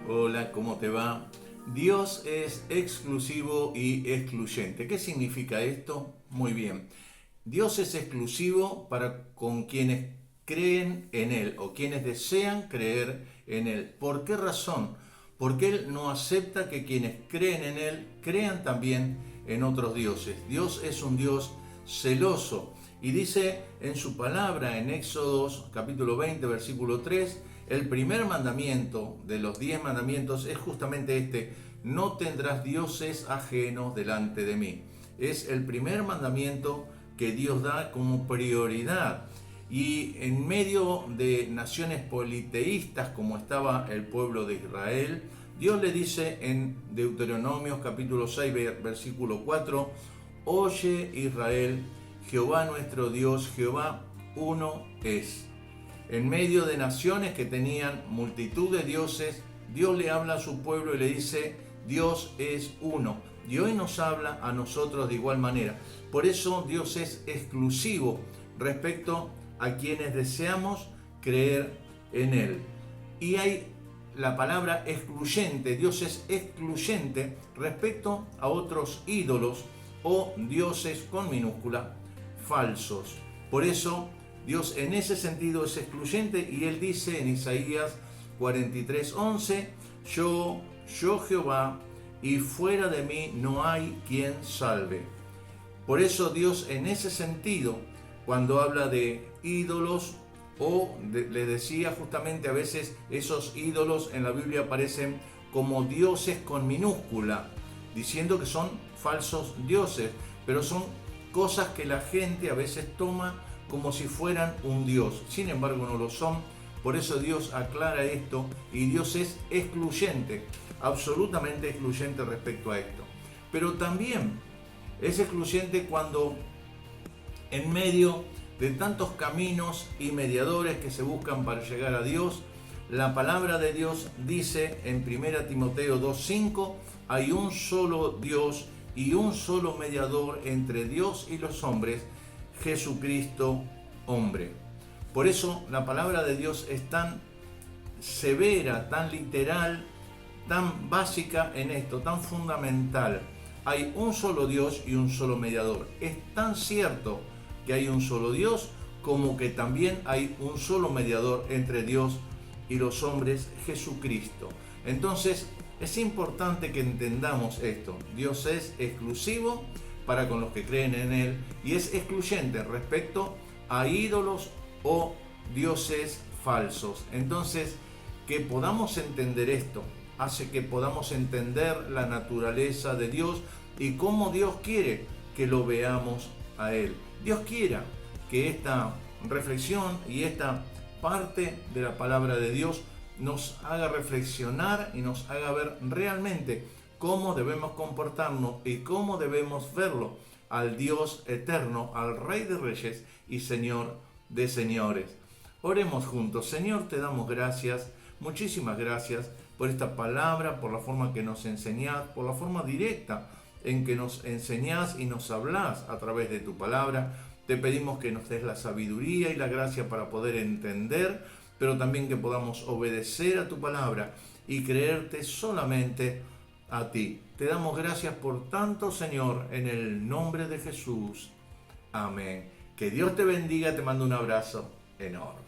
Hola, ¿cómo te va? Dios es exclusivo y excluyente. ¿Qué significa esto? Muy bien. Dios es exclusivo para con quienes creen en Él o quienes desean creer en Él. ¿Por qué razón? Porque Él no acepta que quienes creen en Él crean también en otros dioses. Dios es un Dios celoso y dice en su palabra en Éxodo capítulo 20 versículo 3, el primer mandamiento de los 10 mandamientos es justamente este: no tendrás dioses ajenos delante de mí. Es el primer mandamiento que Dios da como prioridad. Y en medio de naciones politeístas como estaba el pueblo de Israel, Dios le dice en Deuteronomio capítulo 6 versículo 4, oye Israel, Jehová nuestro Dios, Jehová uno es. En medio de naciones que tenían multitud de dioses, Dios le habla a su pueblo y le dice, Dios es uno. Y hoy nos habla a nosotros de igual manera. Por eso Dios es exclusivo respecto a quienes deseamos creer en Él. Y hay la palabra excluyente. Dios es excluyente respecto a otros ídolos o dioses con minúscula falsos. Por eso Dios en ese sentido es excluyente y Él dice en Isaías 43:11, yo Jehová, y fuera de mí no hay quien salve. Por eso Dios en ese sentido, cuando habla de ídolos, le decía justamente a veces esos ídolos en la Biblia aparecen como dioses con minúscula, diciendo que son falsos dioses, pero son cosas que la gente a veces toma como si fueran un Dios. Sin embargo, no lo son. Por eso Dios aclara esto y Dios es excluyente, absolutamente excluyente respecto a esto. Pero también es excluyente cuando en medio de tantos caminos y mediadores que se buscan para llegar a Dios, la palabra de Dios dice en 1 Timoteo 2:5, hay un solo Dios y un solo mediador entre Dios y los hombres, Jesucristo hombre. Por eso la palabra de Dios es tan severa, tan literal, tan básica en esto, tan fundamental. Hay un solo Dios y un solo mediador. Es tan cierto que hay un solo Dios como que también hay un solo mediador entre Dios y los hombres, Jesucristo. Entonces es importante que entendamos esto. Dios es exclusivo para con los que creen en Él y es excluyente respecto a ídolos o dioses falsos. Entonces, que podamos entender esto hace que podamos entender la naturaleza de Dios y cómo Dios quiere que lo veamos a Él. Dios quiera que esta reflexión y esta parte de la palabra de Dios nos haga reflexionar y nos haga ver realmente cómo debemos comportarnos y cómo debemos verlo al Dios eterno, al Rey de Reyes y Señor de Señores. Oremos juntos. Señor, te damos gracias, muchísimas gracias por esta palabra, por la forma que nos enseñás, por la forma directa en que nos enseñás y nos hablás a través de tu palabra. Te pedimos que nos des la sabiduría y la gracia para poder entender, pero también que podamos obedecer a tu palabra y creerte solamente a ti. Te damos gracias por tanto, Señor, en el nombre de Jesús. Amén. Que Dios te bendiga, te mando un abrazo enorme.